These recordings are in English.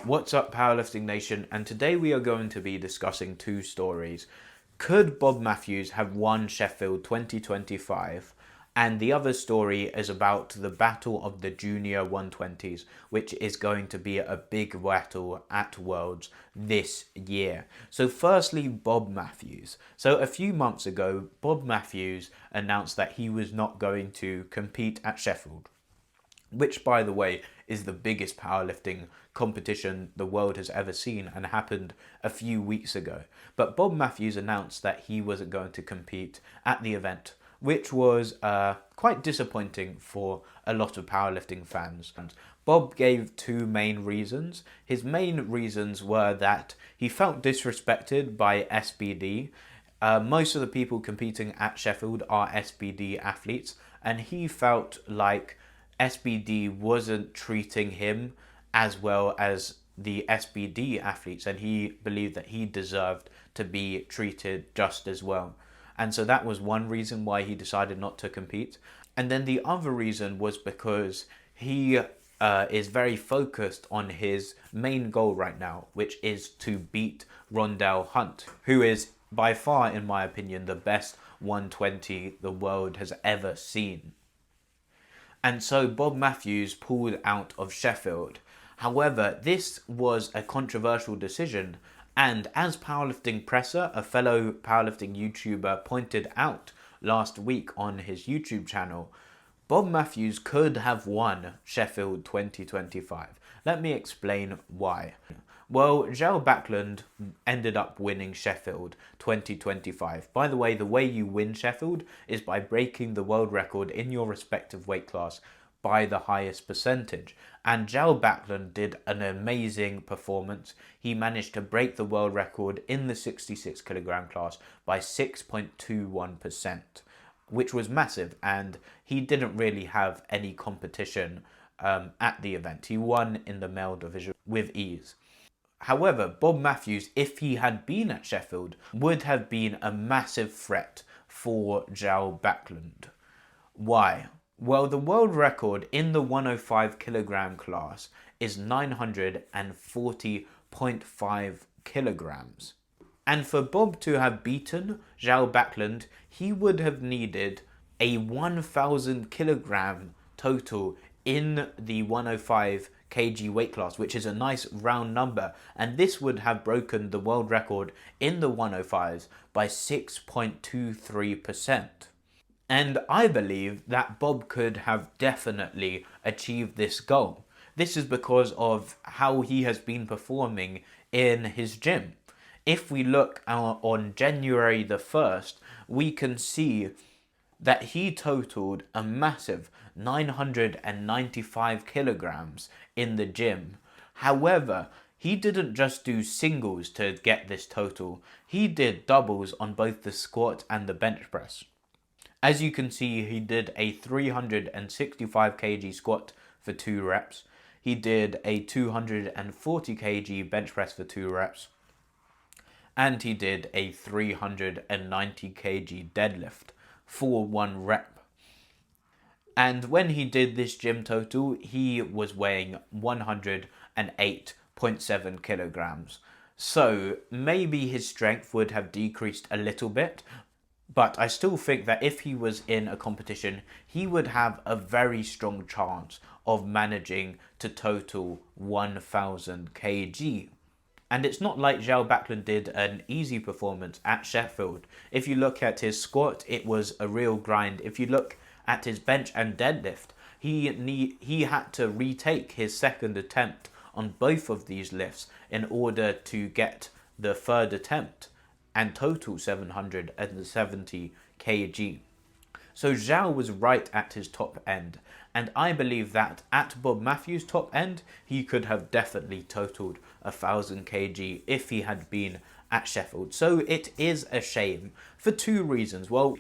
What's up, Powerlifting Nation? And today we are going to be discussing two stories. Could Bobb Matthews have won Sheffield 2025? And the other story is about the battle of the junior 120s, which is going to be a big battle at Worlds this year. So firstly, Bobb Matthews. So a few months ago, Bobb Matthews announced that he was not going to compete at Sheffield, which, by the way, is the biggest powerlifting competition the world has ever seen and happened a few weeks ago. But Bobb Matthews announced that he wasn't going to compete at the event, which was quite disappointing for a lot of powerlifting fans. And Bobb gave two main reasons. His main reasons were that he felt disrespected by SBD. Most of the people competing at Sheffield are SBD athletes, and he felt like SBD wasn't treating him as well as the SBD athletes, and he believed that he deserved to be treated just as well. And so that was one reason why he decided not to compete. And then the other reason was because he is very focused on his main goal right now, which is to beat Rondel Hunte, who is by far, in my opinion, the best 120 the world has ever seen. And so Bobb Matthews pulled out of Sheffield. However, this was a controversial decision, and as Powerlifting Presser, a fellow powerlifting YouTuber, pointed out last week on his YouTube channel, Bobb Matthews could have won Sheffield 2025. Let me explain why. Well, Jelle Backlund ended up winning Sheffield 2025. By the way you win Sheffield is by breaking the world record in your respective weight class by the highest percentage. And Jelle Backlund did an amazing performance. He managed to break the world record in the 66 kilogram class by 6.21%, which was massive, and he didn't really have any competition at the event. He won in the male division with ease. However, Bobb Matthews, if he had been at Sheffield, would have been a massive threat for Jelle Backlund. Why? Well, the world record in the 105 kilogram class is 940.5 kilograms. And for Bobb to have beaten Jelle Backlund, he would have needed a 1,000 kilogram total in the 105 kg weight class, which is a nice round number, and this would have broken the world record in the 105s by 6.23%. And I believe that Bobb could have definitely achieved this goal. This is because of how he has been performing in his gym. If we look on January the 1st, we can see that he totaled a massive 995 kilograms in the gym. However, he didn't just do singles to get this total. He did doubles on both the squat and the bench press. As you can see, he did a 365 kg squat for 2 reps. He did a 240 kg bench press for 2 reps. And he did a 390 kg deadlift for 1 rep. And when he did this gym total, he was weighing 108.7 kilograms. So maybe his strength would have decreased a little bit, but I still think that if he was in a competition, he would have a very strong chance of managing to total 1,000 kg. And it's not like Jelle Backlund did an easy performance at Sheffield. If you look at his squat, it was a real grind. If you look at his bench and deadlift, he had to retake his second attempt on both of these lifts in order to get the third attempt and total 770 kg. So Jelle was right at his top end, and I believe that at Bobb Matthews' top end, he could have definitely totaled 1,000 kg if he had been at Sheffield. So it is a shame for two reasons. Well,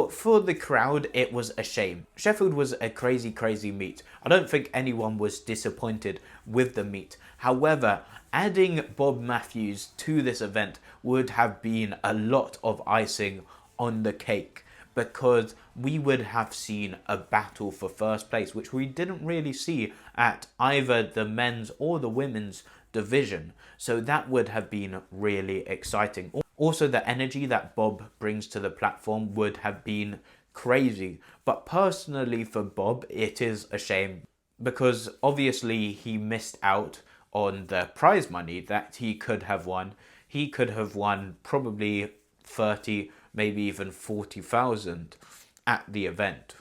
for the crowd, it was a shame. Sheffield was a crazy meet. I don't think anyone was disappointed with the meet. However, adding Bobb Matthews to this event would have been a lot of icing on the cake, because we would have seen a battle for first place, which we didn't really see at either the men's or the women's division. So that would have been really exciting. Also, the energy that Bobb brings to the platform would have been crazy. But personally for Bobb, it is a shame because obviously he missed out on the prize money that he could have won. He could have won probably 30, maybe even 40,000 at the event.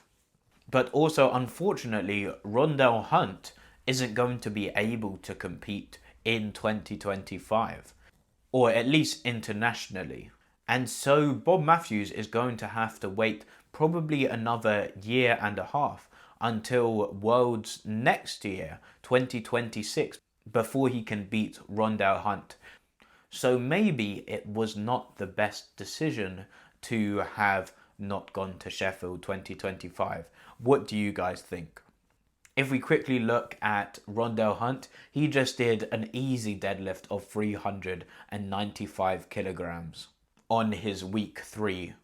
But also, unfortunately, Rondel Hunte isn't going to be able to compete in 2025, or at least internationally. And so Bobb Matthews is going to have to wait probably another year and a half until Worlds next year, 2026, before he can beat Rondel Hunte. So maybe it was not the best decision to have not gone to Sheffield 2025. What do you guys think? If we quickly look at Rondel Hunte, he just did an easy deadlift of 395 kilograms on his week 3.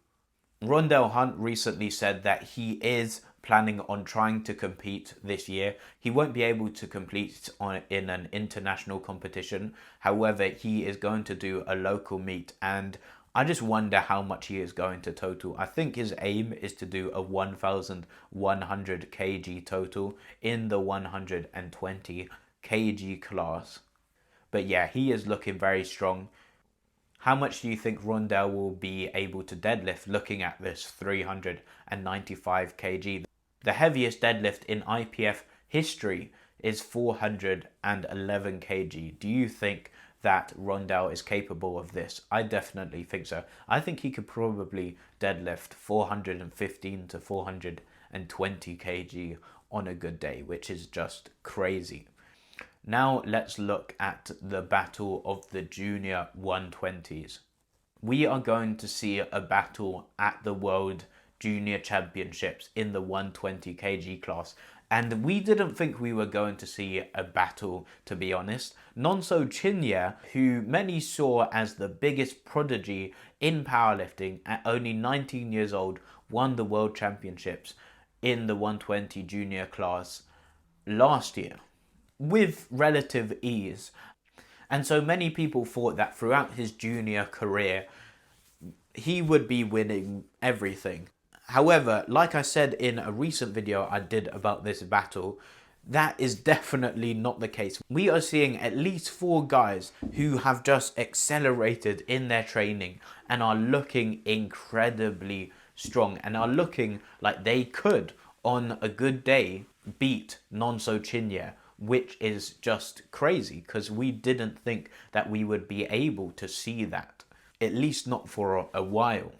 Rondel Hunte recently said that he is planning on trying to compete this year. He won't be able to compete in an international competition. However, he is going to do a local meet, and I just wonder how much he is going to total. I think his aim is to do a 1,100 kg total in the 120 kg class. But yeah, he is looking very strong. How much do you think Rondel will be able to deadlift looking at this 395 kg? The heaviest deadlift in IPF history is 411 kg. Do you think that Rondel is capable of this? I definitely think so. I think he could probably deadlift 415 to 420 kg on a good day, which is just crazy. Now let's look at the battle of the junior 120s. We are going to see a battle at the World Junior Championships in the 120 kg class. And we didn't think we were going to see a battle, to be honest. Nonso Chinye, who many saw as the biggest prodigy in powerlifting at only 19 years old, won the World Championships in the 120 junior class last year with relative ease. And so many people thought that throughout his junior career, he would be winning everything. However, like I said in a recent video I did about this battle, that is definitely not the case. We are seeing at least 4 guys who have just accelerated in their training and are looking incredibly strong and are looking like they could, on a good day, beat Nonso Chinye, which is just crazy because we didn't think that we would be able to see that, at least not for a while.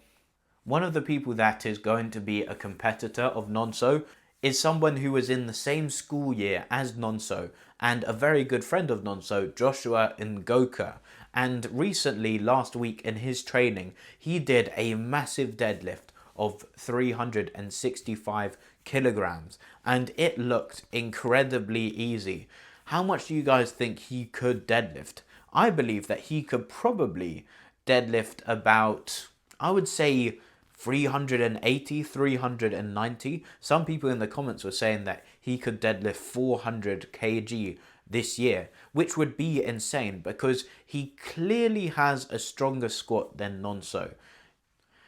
One of the people that is going to be a competitor of Nonso is someone who was in the same school year as Nonso and a very good friend of Nonso, Joshua Ngoka. And recently, last week in his training, he did a massive deadlift of 365 kilograms and it looked incredibly easy. How much do you guys think he could deadlift? I believe that he could probably deadlift about, I would say, 380, 390. Some people in the comments were saying that he could deadlift 400 kg this year, which would be insane because he clearly has a stronger squat than Nonso.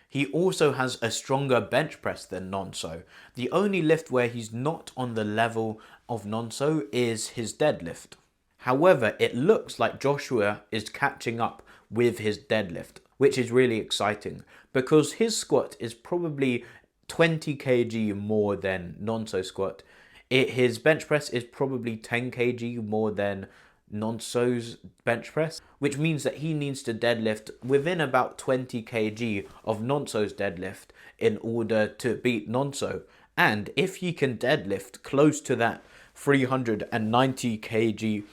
He also has a stronger bench press than Nonso. The only lift where he's not on the level of Nonso is his deadlift. However, it looks like Joshua is catching up with his deadlift, which is really exciting because his squat is probably 20 kg more than Nonso's squat. His bench press is probably 10 kg more than Nonso's bench press, which means that he needs to deadlift within about 20 kg of Nonso's deadlift in order to beat Nonso. And if he can deadlift close to that 390 kg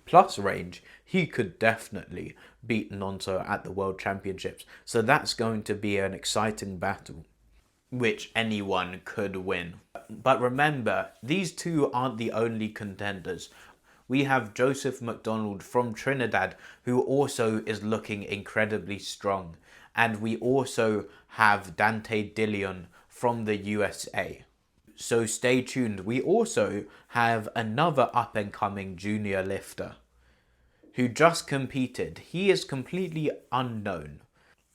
plus range, he could definitely beat Nonso at the World Championships. So that's going to be an exciting battle, which anyone could win. But remember, these two aren't the only contenders. We have Joseph McDonald from Trinidad, who also is looking incredibly strong. And we also have Dante Dillion from the USA. So stay tuned. We also have another up-and-coming junior lifter who just competed. He is completely unknown,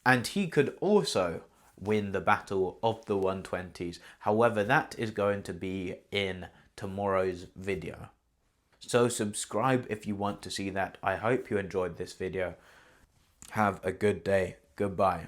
and he could also win the battle of the 120s. However, that is going to be in tomorrow's video. So subscribe if you want to see that. I hope you enjoyed this video. Have a good day. Goodbye.